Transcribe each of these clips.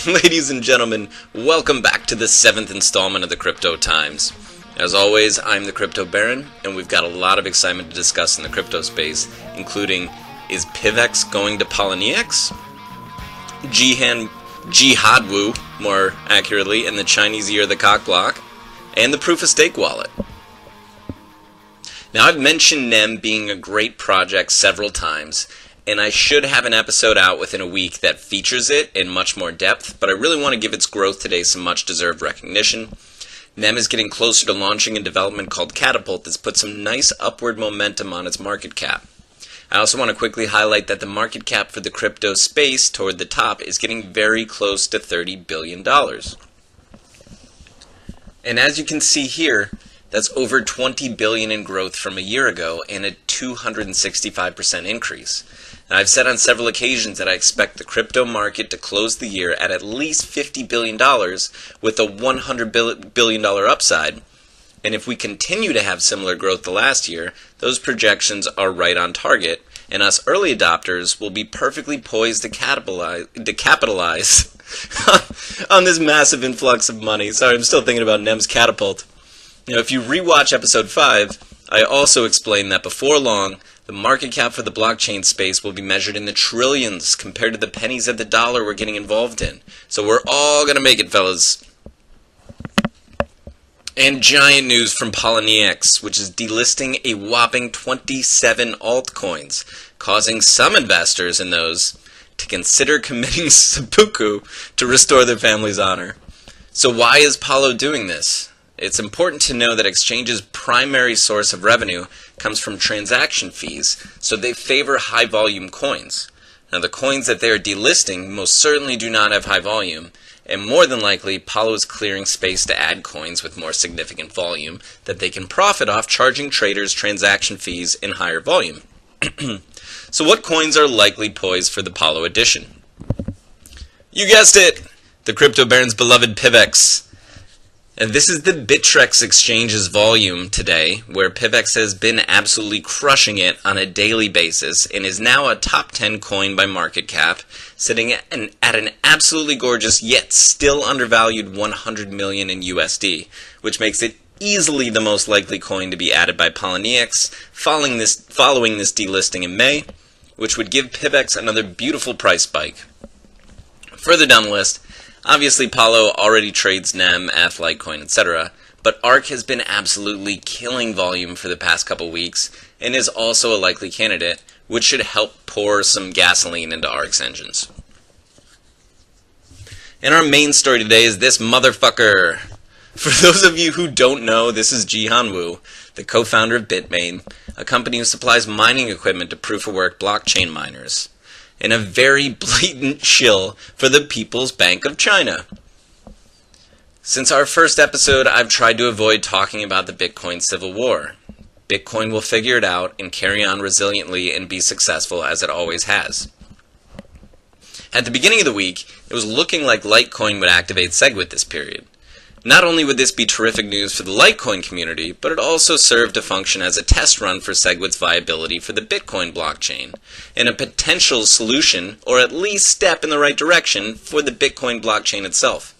Ladies and gentlemen, welcome back to the 7th installment of the Crypto Times. As always, I'm the Crypto Baron, and we've got a lot of excitement to discuss in the crypto space, including, is PIVX going to Poloneix? Jihad, more accurately, and the Chinese year of the cock block, and the proof-of-stake wallet. Now, I've mentioned NEM being a great project several times, and I should have an episode out within a week that features it in much more depth, but I really want to give its growth today some much-deserved recognition. NEM is getting closer to launching a development called Catapult that's put some nice upward momentum on its market cap. I also want to quickly highlight that the market cap for the crypto space toward the top is getting very close to $30 billion. And as you can see here, that's over $20 billion in growth from a year ago and a 265% increase. And I've said on several occasions that I expect the crypto market to close the year at least $50 billion with a $100 billion upside. And if we continue to have similar growth to last year, those projections are right on target, and us early adopters will be perfectly poised to capitalize on this massive influx of money. Sorry, I'm still thinking about NEM's Catapult. You know, if you rewatch episode 5, I also explained that before long, the market cap for the blockchain space will be measured in the trillions compared to the pennies of the dollar we're getting involved in. So we're all going to make it, fellas. And giant news from Poloneix, which is delisting a whopping 27 altcoins, causing some investors in those to consider committing seppuku to restore their family's honor. So why is Polo doing this? It's important to know that exchange's primary source of revenue comes from transaction fees, so they favor high-volume coins. Now, the coins that they are delisting most certainly do not have high volume, and more than likely, Polo is clearing space to add coins with more significant volume that they can profit off charging traders transaction fees in higher volume. So what coins are likely poised for the Polo edition? You guessed it! The Crypto Baron's beloved PIVX. And this is the Bittrex exchange's volume today, where PIVX has been absolutely crushing it on a daily basis and is now a top 10 coin by market cap, sitting at an absolutely gorgeous yet still undervalued 100 million in USD, which makes it easily the most likely coin to be added by Poloneix following this delisting in May, which would give PIVX another beautiful price spike. Further down the list, obviously, Polo already trades NEM, Litecoin, etc., but ARK has been absolutely killing volume for the past couple weeks and is also a likely candidate, which should help pour some gasoline into ARK's engines. And our main story today is this motherfucker. For those of you who don't know, this is Jihad, the co-founder of BitBay, a company who supplies mining equipment to proof-of-work blockchain miners, and a very blatant shill for the People's Bank of China. Since our first episode, I've tried to avoid talking about the Bitcoin civil war. Bitcoin will figure it out and carry on resiliently and be successful as it always has. At the beginning of the week, it was looking like Litecoin would activate SegWit this period. Not only would this be terrific news for the Litecoin community, but it also served to function as a test run for SegWit's viability for the Bitcoin blockchain, and a potential solution, or at least step in the right direction, for the Bitcoin blockchain itself.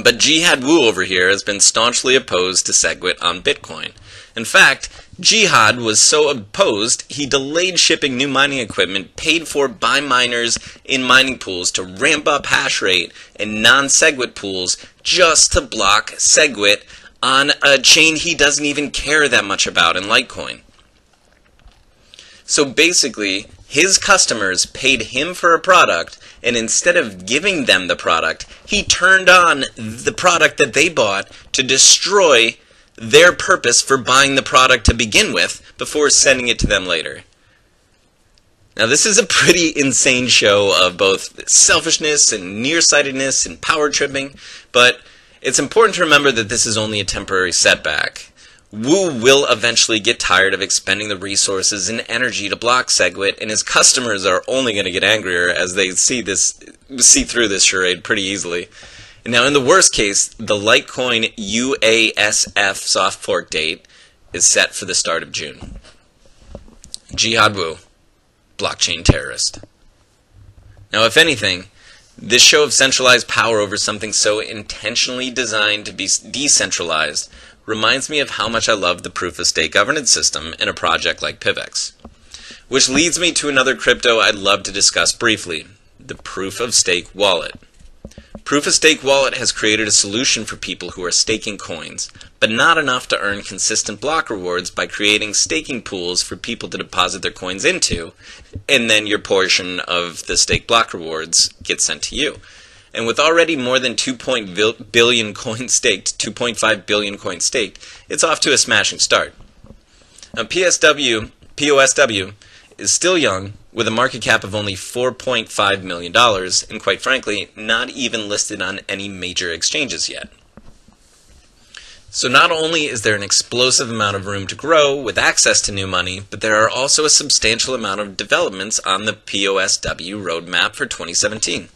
But Jihad over here has been staunchly opposed to SegWit on Bitcoin. In fact, Jihad was so opposed, he delayed shipping new mining equipment paid for by miners in mining pools to ramp up hash rate and non-SegWit pools just to block SegWit on a chain he doesn't even care that much about in Litecoin. So basically, his customers paid him for a product, and instead of giving them the product, he turned on the product that they bought to destroy their purpose for buying the product to begin with before sending it to them later. Now, this is a pretty insane show of both selfishness and nearsightedness and power tripping, but it's important to remember that this is only a temporary setback. Wu will eventually get tired of expending the resources and energy to block SegWit, and his customers are only going to get angrier as they see through this charade pretty easily. Now, in the worst case, the Litecoin UASF soft fork date is set for the start of June. Jihad blockchain terrorist. Now, if anything, This show of centralized power over something so intentionally designed to be decentralized reminds me of how much I love the proof-of-stake governance system in a project like PIVX. Which leads me to another crypto I'd love to discuss briefly, the proof-of-stake wallet. Proof-of-stake wallet has created a solution for people who are staking coins, but not enough to earn consistent block rewards by creating staking pools for people to deposit their coins into, and then your portion of the stake block rewards gets sent to you. And with already more than 2.5 billion coins staked, it's off to a smashing start. Now, PoSW is still young, with a market cap of only $4.5 million, and quite frankly, not even listed on any major exchanges yet. So not only is there an explosive amount of room to grow with access to new money, but there are also a substantial amount of developments on the PoSW roadmap for 2017.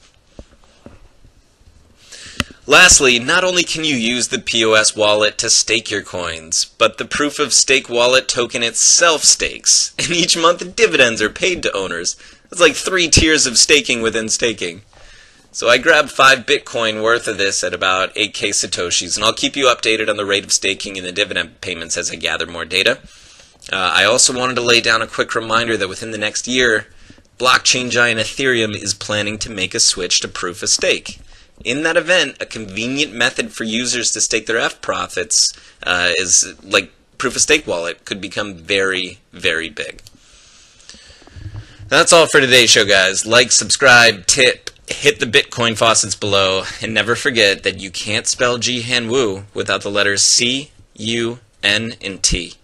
Lastly, not only can you use the POS wallet to stake your coins, but the proof-of-stake wallet token itself stakes, and each month dividends are paid to owners. That's like 3 tiers of staking within staking. So I grabbed 5 Bitcoin worth of this at about 8k Satoshis, and I'll keep you updated on the rate of staking and the dividend payments as I gather more data. I also wanted to lay down a quick reminder that within the next year, blockchain giant Ethereum is planning to make a switch to proof-of-stake. In that event, a convenient method for users to stake their Faucets is like proof-of-stake wallet could become very, very big. That's all for today's show, guys. Like, subscribe, tip, hit the Bitcoin faucets below, and never forget that you can't spell Jihad without the letters C, U, N, and T.